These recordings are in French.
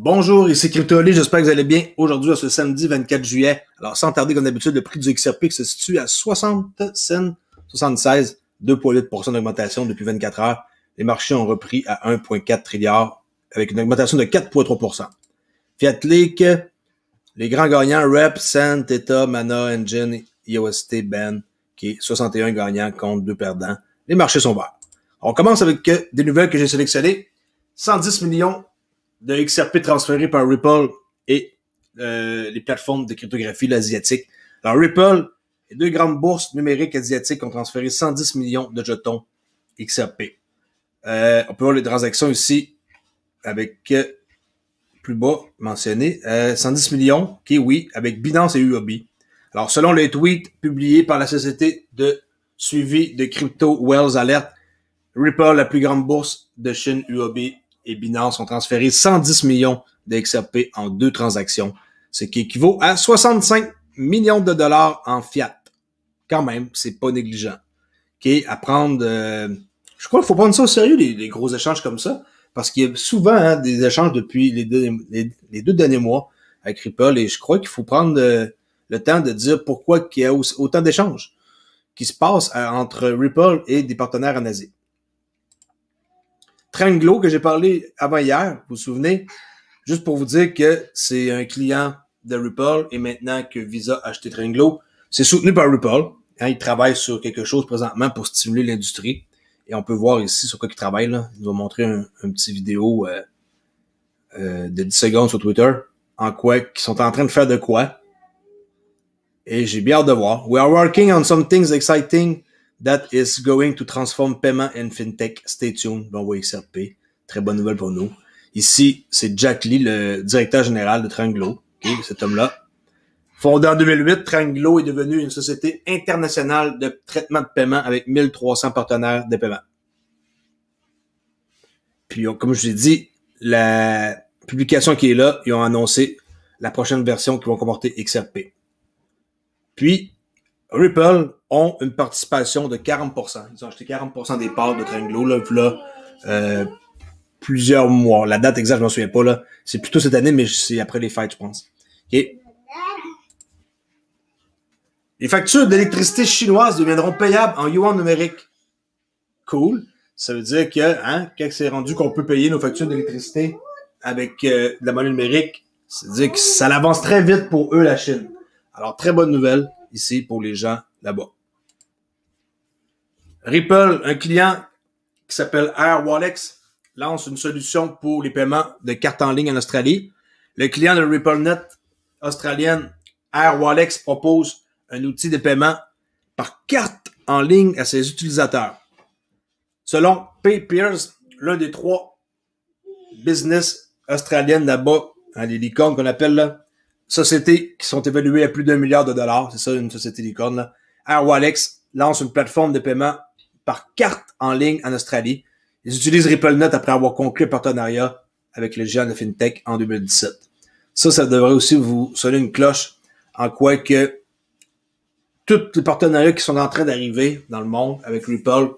Bonjour, ici CryptoOli, j'espère que vous allez bien aujourd'hui, ce samedi 24 juillet. Alors, sans tarder, comme d'habitude, le prix du XRP qui se situe à 60 cents, 76, 2,8% d'augmentation depuis 24 heures. Les marchés ont repris à 1,4 trilliard avec une augmentation de 4,3%. Fiat Leak, les grands gagnants, Rep, Cent, Theta, Mana, Engine, IOST, Ben, qui est 61 gagnants contre 2 perdants. Les marchés sont verts. On commence avec des nouvelles que j'ai sélectionnées. 110 millions de XRP transférés par Ripple et les plateformes de cryptographie asiatiques. Alors Ripple et deux grandes bourses numériques asiatiques ont transféré 110 millions de jetons XRP. On peut voir les transactions ici avec plus bas mentionné 110 millions Kiwi avec Binance et UOB. Alors selon les tweets publiés par la société de suivi de Crypto Wells Alert, Ripple, la plus grande bourse de Chine, UOB et Binance ont transféré 110 millions de XRP en 2 transactions, ce qui équivaut à 65 millions de dollars en fiat. Quand même, c'est pas négligeant. Okay, à prendre, je crois qu'il faut prendre ça au sérieux, les gros échanges comme ça, parce qu'il y a souvent des échanges depuis les deux derniers mois avec Ripple, et je crois qu'il faut prendre le temps de dire pourquoi il y a autant d'échanges qui se passent entre Ripple et des partenaires en Asie. Tranglo, que j'ai parlé avant hier, vous vous souvenez, juste pour vous dire que c'est un client de Ripple et maintenant que Visa a acheté Tranglo, c'est soutenu par Ripple. Hein, ils travaillent sur quelque chose présentement pour stimuler l'industrie. Et on peut voir ici sur quoi ils travaillent. Là. Ils vont montrer un petit vidéo de 10 secondes sur Twitter en quoi qu'ils sont en train de faire de quoi. Et j'ai bien hâte de voir. We are working on some things exciting that is going to transform payment and fintech. Stay tuned. On voit XRP. Très bonne nouvelle pour nous. Ici, c'est Jack Lee, le directeur général de Tranglo. Okay, cet homme-là. Fondé en 2008, Tranglo est devenu une société internationale de traitement de paiement avec 1300 partenaires de paiement. Puis, comme je vous ai dit, la publication qui est là, ils ont annoncé la prochaine version qui va comporter XRP. Puis, Ripple ont une participation de 40%. Ils ont acheté 40% des parts de Tranglo, là, plusieurs mois. La date exacte, je m'en souviens pas, là. C'est plutôt cette année, mais c'est après les fêtes, je pense. OK. Les factures d'électricité chinoises deviendront payables en yuan numérique. Cool. Ça veut dire que, quand c'est rendu qu'on peut payer nos factures d'électricité avec de la monnaie numérique, c'est-à-dire que ça avance très vite pour eux, la Chine. Alors, très bonne nouvelle ici pour les gens là-bas. Ripple, un client qui s'appelle AirWallex, lance une solution pour les paiements de cartes en ligne en Australie. Le client de RippleNet australienne, AirWallex, propose un outil de paiement par carte en ligne à ses utilisateurs. Selon PayPeers, l'un des 3 business australiennes là-bas, les licornes qu'on appelle là, sociétés qui sont évaluées à plus d'1 milliard de dollars, c'est ça une société licorne là. AirWallex lance une plateforme de paiement par carte en ligne en Australie. Ils utilisent RippleNet après avoir conclu un partenariat avec le géant de FinTech en 2017. Ça devrait aussi vous sonner une cloche en quoi que tous les partenariats qui sont en train d'arriver dans le monde avec Ripple,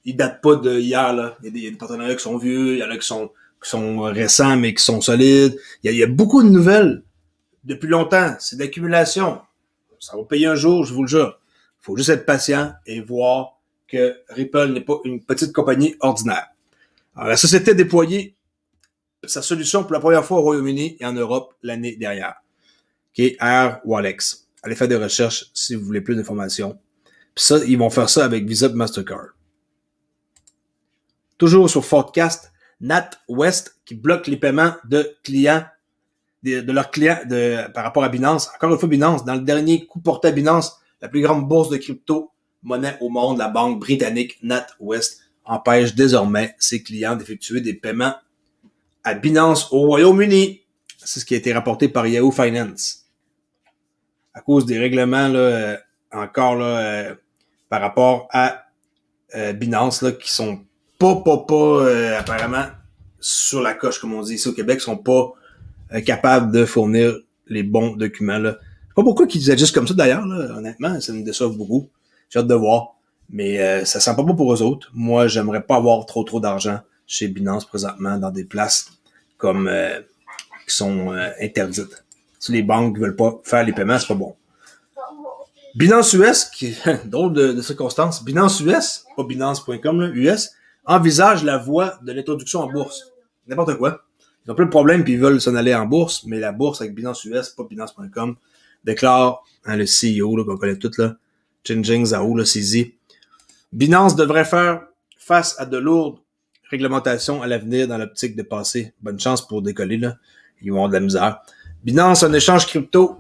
ils datent pas de hier, là. Il y a des partenariats qui sont vieux, il y en a qui sont récents, mais qui sont solides. Il y a beaucoup de nouvelles depuis longtemps. C'est d'accumulation. Ça va payer un jour, je vous le jure. Il faut juste être patient et voir que Ripple n'est pas une petite compagnie ordinaire. Alors, la société a déployé sa solution pour la première fois au Royaume-Uni et en Europe l'année dernière. Okay, AirWallex. Allez faire des recherches si vous voulez plus d'informations. Puis ça, ils vont faire ça avec Visa et Mastercard. Toujours sur Forecast, NatWest qui bloque les paiements de clients, de leurs clients par rapport à Binance. Encore une fois, Binance, dans le dernier coup porté à Binance, la plus grande bourse de crypto-monnaie au monde, la banque britannique NatWest empêche désormais ses clients d'effectuer des paiements à Binance au Royaume-Uni. C'est ce qui a été rapporté par Yahoo Finance. À cause des règlements là, encore là, par rapport à Binance là, qui sont pas apparemment sur la coche, comme on dit ici au Québec, sont pas capables de fournir les bons documents. Là. Je sais pas pourquoi ils agissent comme ça d'ailleurs, là, honnêtement, ça me déçoit beaucoup. J'ai hâte de voir. Mais ça sent pas bon pour eux autres. Moi, j'aimerais pas avoir trop d'argent chez Binance présentement dans des places comme qui sont interdites. Si les banques ne veulent pas faire les paiements, c'est pas bon. Binance US, qui est drôle de circonstance, Binance US, pas Binance.com, là, US, envisage la voie de l'introduction en bourse. N'importe quoi. Ils ont plein de problèmes puis ils veulent s'en aller en bourse, mais la bourse avec Binance US, pas Binance.com, déclare le CEO là, qu'on connaît tous, là, Jingjing Zhao, là, CZ. Binance devrait faire face à de lourdes réglementations à l'avenir dans l'optique de passer. Bonne chance pour décoller, là. Ils vont avoir de la misère. Binance, un échange crypto,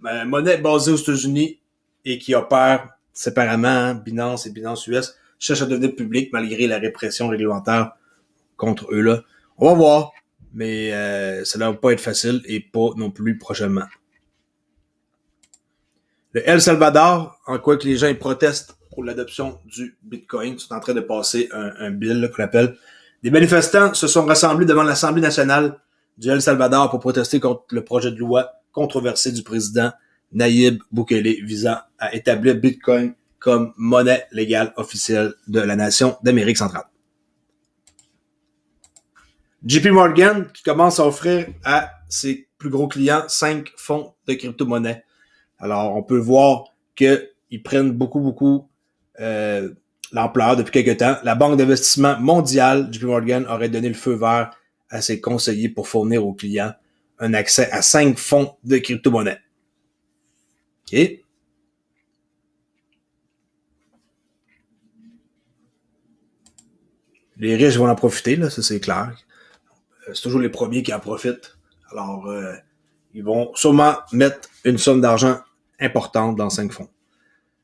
monnaie basée aux États-Unis et qui opère séparément, hein, Binance et Binance US, cherche à devenir public malgré la répression réglementaire contre eux, là. On va voir, mais ça ne va pas être facile et pas non plus prochainement. Le El Salvador, en quoi que les gens ils protestent pour l'adoption du Bitcoin, sont en train de passer un bill qu'on appelle. Des manifestants se sont rassemblés devant l'Assemblée nationale du El Salvador pour protester contre le projet de loi controversé du président Nayib Bukele visant à établir Bitcoin comme monnaie légale officielle de la nation d'Amérique centrale. JP Morgan qui commence à offrir à ses plus gros clients 5 fonds de crypto-monnaie. Alors, on peut voir qu'ils prennent beaucoup l'ampleur depuis quelques temps. La Banque d'investissement mondiale, JP Morgan, aurait donné le feu vert à ses conseillers pour fournir aux clients un accès à 5 fonds de crypto-monnaie. OK? Les riches vont en profiter, là, ça c'est clair. C'est toujours les premiers qui en profitent. Alors, ils vont sûrement mettre une somme d'argent importante dans 5 fonds.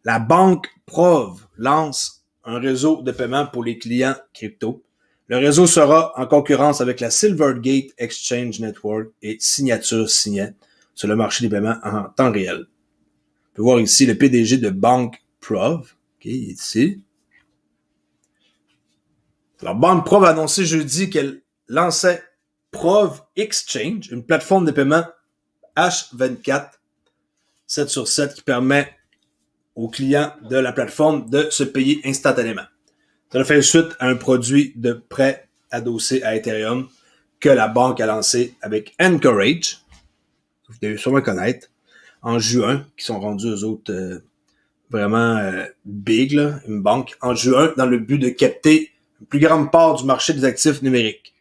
La banque Prov lance un réseau de paiement pour les clients crypto. Le réseau sera en concurrence avec la Silvergate Exchange Network et Signature Signet sur le marché des paiements en temps réel. On peut voir ici le PDG de Banque Prov. OK, il est ici. Alors, Banque Prov a annoncé jeudi qu'elle lançait Prov Exchange, une plateforme de paiement H24 7/7 qui permet aux clients de la plateforme de se payer instantanément. Ça fait suite à un produit de prêt adossé à Ethereum que la banque a lancé avec Anchorage, vous devez sûrement connaître, en juin, qui sont rendus eux autres vraiment big, là, une banque, en juin, dans le but de capter une plus grande part du marché des actifs numériques.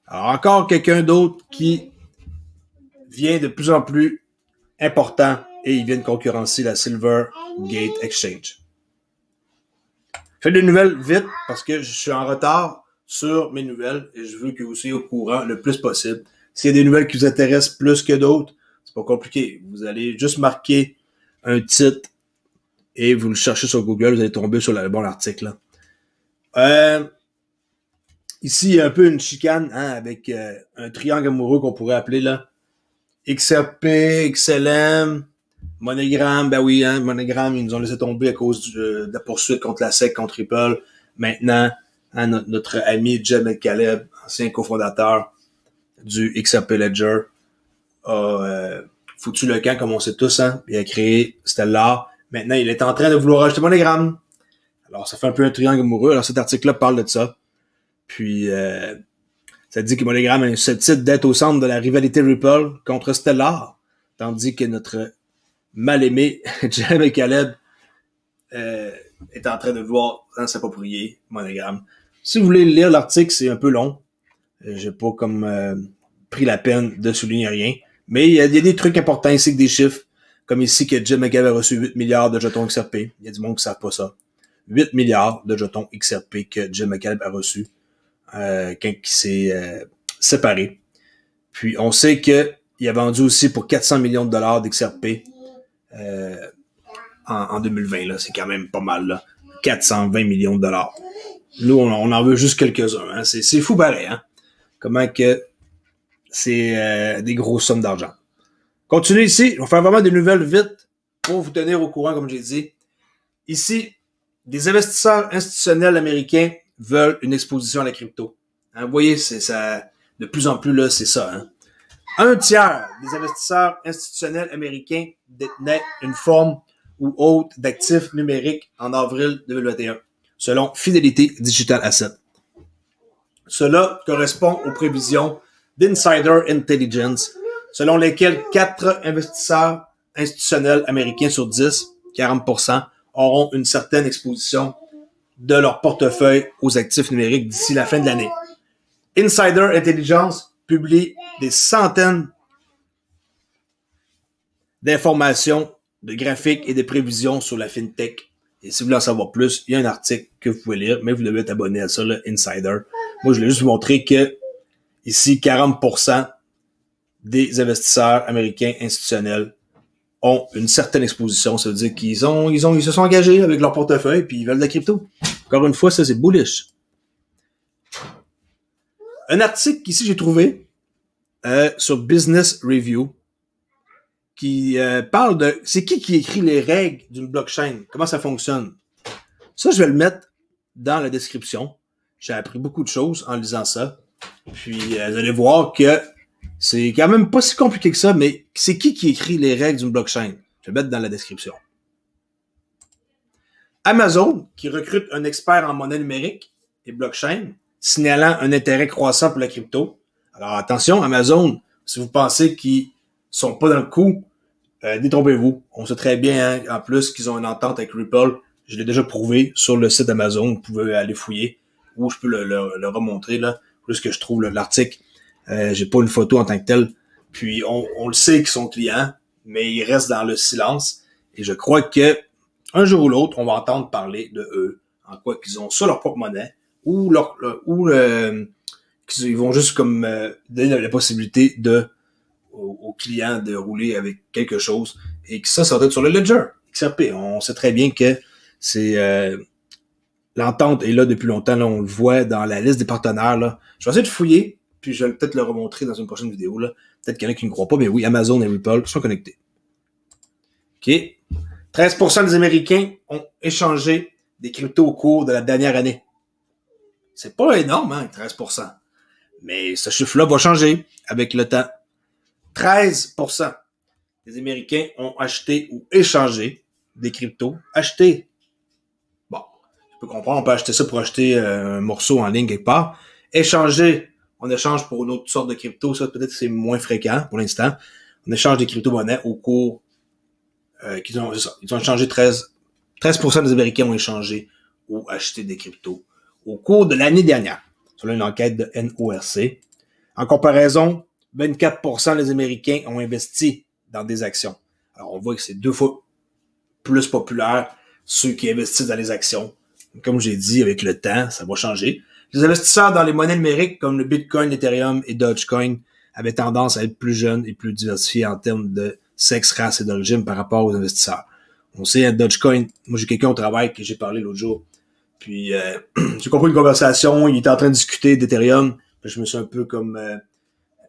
Alors encore quelqu'un d'autre qui vient de plus en plus important et il vient de concurrencer la Silvergate Exchange. Je fais des nouvelles vite parce que je suis en retard sur mes nouvelles et je veux que vous soyez au courant le plus possible. S'il y a des nouvelles qui vous intéressent plus que d'autres, c'est pas compliqué. Vous allez juste marquer un titre et vous le cherchez sur Google, vous allez tomber sur le bon article. Ici, il y a un peu une chicane avec un triangle amoureux qu'on pourrait appeler là. XRP, XLM, MoneyGram, ben oui, hein, MoneyGram, ils nous ont laissé tomber à cause de la poursuite contre la SEC, contre Ripple. Maintenant, hein, notre ami Jed McCaleb, ancien cofondateur du XRP Ledger, a foutu le camp, comme on sait tous, hein. Il a créé Stellar. Maintenant, il est en train de vouloir acheter MoneyGram. Alors, ça fait un peu un triangle amoureux. Alors, cet article-là parle de ça. Puis, ça dit que MoneyGram est susceptible d'être au centre de la rivalité Ripple contre Stellar, tandis que notre mal-aimé Jed McCaleb est en train de vouloir s'approprier MoneyGram. Si vous voulez lire l'article, c'est un peu long. J'ai pas comme pris la peine de souligner rien. Mais il y a des trucs importants ici que des chiffres. Comme ici que Jed McCaleb a reçu 8 milliards de jetons XRP. Il y a du monde qui ne savent pas ça. 8 milliards de jetons XRP que Jed McCaleb a reçu quand il s'est séparé. Puis on sait qu'il a vendu aussi pour 400 millions de dollars d'XRP en 2020. Là. C'est quand même pas mal. Là. 420 millions de dollars. Nous, on en veut juste quelques-uns. Hein. C'est fou pareil. Hein? Comment que c'est des grosses sommes d'argent. Continuez ici. On va faire vraiment des nouvelles vite pour vous tenir au courant, comme j'ai dit. Ici, des investisseurs institutionnels américains veulent une exposition à la crypto. Hein, vous voyez, c'est ça, de plus en plus, là, c'est ça. Hein. 1/3 des investisseurs institutionnels américains détenaient une forme ou autre d'actifs numériques en avril 2021, selon Fidelity Digital Asset. Cela correspond aux prévisions d'Insider Intelligence, selon lesquelles 4 investisseurs institutionnels américains sur 10, 40%, auront une certaine exposition de leur portefeuille aux actifs numériques d'ici la fin de l'année. Insider Intelligence publie des centaines d'informations, de graphiques et de prévisions sur la FinTech. Et si vous voulez en savoir plus, il y a un article que vous pouvez lire, mais vous devez être abonné à ça, là, Insider. Moi, je voulais juste vous montrer que ici, 40% des investisseurs américains institutionnels ont une certaine exposition. Ça veut dire qu'ils se sont engagés avec leur portefeuille puis ils veulent de la crypto. Encore une fois, ça, c'est bullish. Un article qu'ici, j'ai trouvé sur Business Review qui parle de... C'est qui écrit les règles d'une blockchain? Comment ça fonctionne? Ça, je vais le mettre dans la description. J'ai appris beaucoup de choses en lisant ça. Puis, vous allez voir que c'est quand même pas si compliqué que ça, mais c'est qui écrit les règles d'une blockchain? Je vais le mettre dans la description. Amazon, qui recrute un expert en monnaie numérique et blockchain, signalant un intérêt croissant pour la crypto. Alors, attention, Amazon, si vous pensez qu'ils sont pas dans le coup, détrompez-vous. On sait très bien, hein, en plus, qu'ils ont une entente avec Ripple. Je l'ai déjà prouvé sur le site Amazon. Vous pouvez aller fouiller. Ou je peux le remontrer, là. Plus que je trouve l'article. J'ai pas une photo en tant que telle. Puis, on le sait qu'ils sont clients, mais ils restent dans le silence. Et je crois que un jour ou l'autre, on va entendre parler de eux. En quoi qu'ils ont ça leur propre monnaie. Ou qu'ils vont juste comme donner la possibilité aux clients de rouler avec quelque chose et que ça va être sur le ledger XRP. On sait très bien que c'est l'entente est là depuis longtemps. Là, on le voit dans la liste des partenaires. Là. Je vais essayer de fouiller, puis je vais peut-être le remontrer dans une prochaine vidéo. Là. Peut-être qu'il y en a qui ne croient pas, mais oui, Amazon et Ripple sont connectés. OK. 13% des Américains ont échangé des cryptos au cours de la dernière année. C'est pas énorme, hein, 13%. Mais ce chiffre-là va changer avec le temps. 13% des Américains ont acheté ou échangé des cryptos. Acheté. Bon, je peux comprendre, on peut acheter ça pour acheter un morceau en ligne quelque part. Échanger, on échange pour une autre sorte de crypto. Ça, peut-être c'est moins fréquent pour l'instant. On échange des crypto-monnaies au cours ils ont échangé 13% des Américains ont échangé ou acheté des cryptos au cours de l'année dernière. Selon une enquête de NORC. En comparaison, 24% des Américains ont investi dans des actions. Alors, on voit que c'est 2 fois plus populaire ceux qui investissent dans les actions. Comme j'ai dit, avec le temps, ça va changer. Les investisseurs dans les monnaies numériques comme le Bitcoin, l'Ethereum et Dogecoin avaient tendance à être plus jeunes et plus diversifiés en termes de sexe, race et d'origine par rapport aux investisseurs. On sait, Dogecoin, moi j'ai quelqu'un au travail que j'ai parlé l'autre jour, puis j'ai compris une conversation, il était en train de discuter d'Ethereum, puis je me suis un peu comme...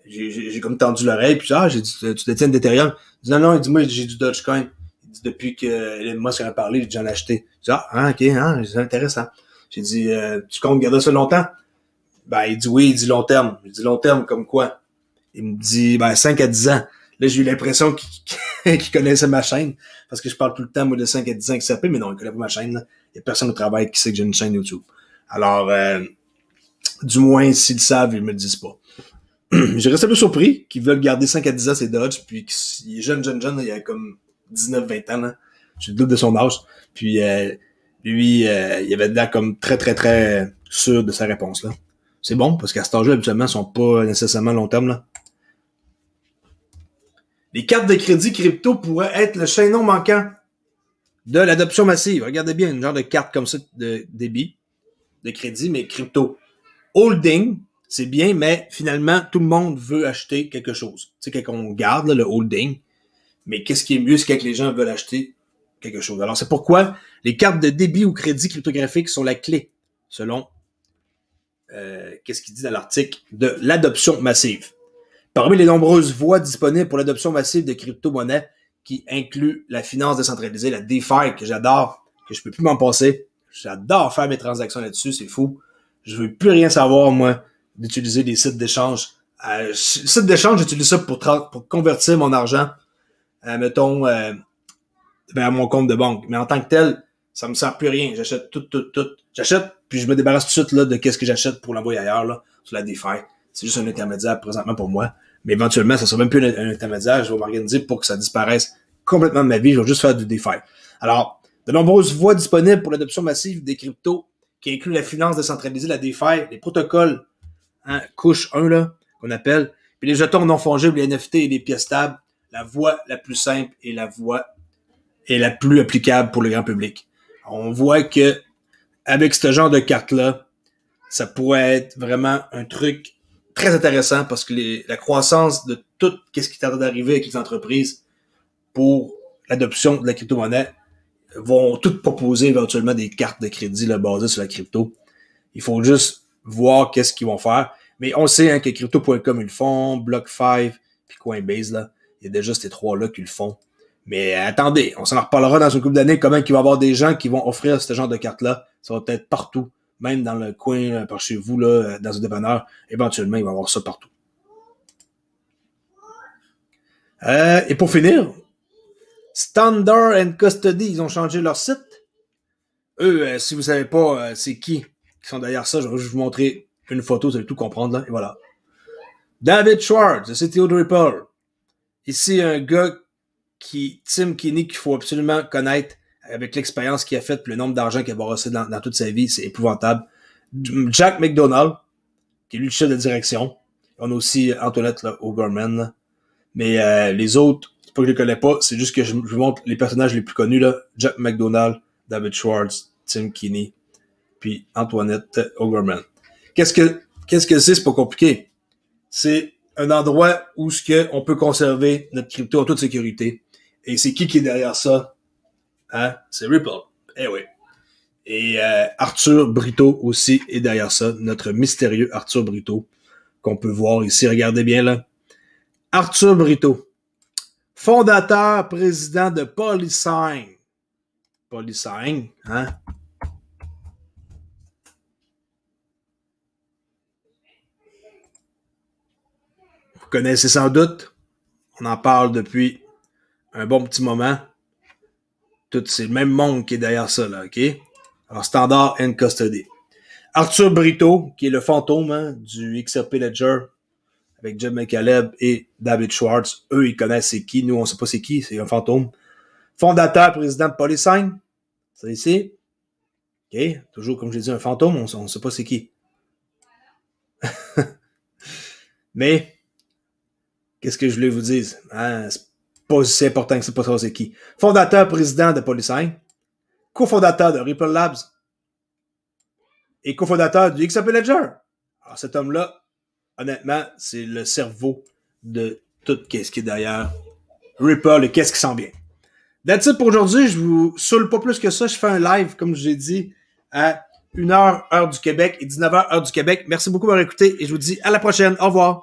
j'ai comme tendu l'oreille, puis j'ai dit, tu détiens d'Ethereum? Il dit, non, il dit, moi, j'ai du Dogecoin. Il dit, depuis que Elon Musk en a parlé, j'en ai acheté. Je dis, ok, c'est intéressant. J'ai dit, tu comptes garder ça longtemps? Ben, il dit oui, il dit long terme. Je dis long terme, comme quoi? Il me dit, 5 à 10 ans. Là, j'ai eu l'impression qu'il connaissait ma chaîne, parce que je parle tout le temps, moi, de 5 à 10 ans qui s'appelle, mais non, il connaît pas ma chaîne, là. Il y a personne au travail qui sait que j'ai une chaîne YouTube. Alors, du moins, s'ils le savent, ils me le disent pas. J'ai resté un peu surpris qu'ils veulent garder 5 à 10 ans ses Dodge, puis qu'il est jeune, il a comme 19-20 ans, là. J'ai le double de son âge. Puis, lui, il avait l'air comme très, très, très sûr de sa réponse, là. C'est bon, parce qu'à cet âge-là, habituellement, ils sont pas nécessairement long terme, là. Les cartes de crédit crypto pourraient être le chaînon manquant de l'adoption massive. Regardez bien, une genre de carte comme ça de débit, de crédit, mais crypto. Holding, c'est bien, mais finalement, tout le monde veut acheter quelque chose. Tu sais, quand on garde là, le holding, mais qu'est-ce qui est mieux, c'est quand les gens veulent acheter quelque chose. Alors, c'est pourquoi les cartes de débit ou crédit cryptographique sont la clé, selon qu'est-ce qu'il dit dans l'article, de l'adoption massive. Parmi les nombreuses voies disponibles pour l'adoption massive de crypto-monnaies, qui inclut la finance décentralisée, la DeFi, que j'adore, que je peux plus m'en passer. J'adore faire mes transactions là-dessus, c'est fou. Je veux plus rien savoir, moi, d'utiliser des sites d'échange. Sites d'échange, j'utilise ça pour convertir mon argent, mettons, à mon compte de banque. Mais en tant que tel, ça me sert plus rien. J'achète tout. J'achète, puis je me débarrasse tout de suite là, de qu'est-ce que j'achète pour l'envoyer ailleurs là, sur la DeFi. C'est juste un intermédiaire présentement pour moi. Mais éventuellement, ça sera même plus un intermédiaire. Je vais m'organiser pour que ça disparaisse complètement de ma vie. Je vais juste faire du DeFi. Alors, de nombreuses voies disponibles pour l'adoption massive des cryptos, qui inclut la finance décentralisée, la DeFi, les protocoles, hein, couche 1, là, qu'on appelle, puis les jetons non fongibles, les NFT et les pièces stables, la voie la plus simple et la voie est la plus applicable pour le grand public. On voit que avec ce genre de carte-là, ça pourrait être vraiment un truc très intéressant parce que la croissance de tout ce qui est en train d'arriver avec les entreprises pour l'adoption de la crypto-monnaie vont toutes proposer éventuellement des cartes de crédit là, basées sur la crypto. Il faut juste voir qu'est-ce qu'ils vont faire. Mais on sait hein, que Crypto.com ils le font, BlockFi puis Coinbase, là, il y a déjà ces trois-là qui le font. Mais attendez, on s'en reparlera dans une couple d'années comment il va y avoir des gens qui vont offrir ce genre de cartes-là. Ça va peut-être partout, même dans le coin par chez vous, là, dans un dépanneur. Éventuellement, il va y avoir ça partout. Et pour finir, Standard and Custody, ils ont changé leur site. Eux, si vous savez pas c'est qui sont derrière ça, je vais juste vous montrer une photo, vous allez tout comprendre là, et voilà. David Schwartz, le CTO de Ripple. Ici, un gars Tim Keeney, qu'il faut absolument connaître avec l'expérience qu'il a faite, le nombre d'argent qu'il a brossé dans toute sa vie, c'est épouvantable. Jack McDonald, qui est lui le chef de direction. On a aussi Antoinette O'Gorman, là. Mais les autres, c'est pas que je les connais pas, c'est juste que je vous montre les personnages les plus connus, là. Jack McDonald, David Schwartz, Tim Keeney, puis Antoinette O'Gorman. Qu'est-ce que c'est pas compliqué. C'est un endroit où on peut conserver notre crypto en toute sécurité. Et c'est qui est derrière ça? Hein? C'est Ripple. Eh oui. Et Arthur Brito aussi est derrière ça. Notre mystérieux Arthur Brito, qu'on peut voir ici. Regardez bien là. Arthur Brito. Fondateur, président de Polysign. Polysign, hein? Vous connaissez sans doute. On en parle depuis un bon petit moment. Tout, c'est le même monde qui est derrière ça, là, OK? Alors, Standard and Custody. Arthur Brito, qui est le fantôme hein, du XRP Ledger, avec Jeb McCaleb et David Schwartz. Eux, ils connaissent c'est qui. Nous, on sait pas c'est qui. C'est un fantôme. Fondateur, président de Polysign. Ça ici. OK? Toujours, comme je l'ai dit, un fantôme. On sait pas c'est qui. Mais, qu'est-ce que je voulais vous dire? Hein? C'est pas si important que c'est pas ça c'est qui. Fondateur, président de Polysign. Cofondateur de Ripple Labs. Et cofondateur du XRP Ledger. Alors, cet homme-là, honnêtement, c'est le cerveau de tout ce qui est derrière Ripple et qu'est-ce qui sent bien. That's it pour aujourd'hui. Je vous saoule pas plus que ça. Je fais un live, comme je l'ai dit, à 1h, heure du Québec et 19h, heure du Québec. Merci beaucoup d'avoir écouté et je vous dis à la prochaine. Au revoir.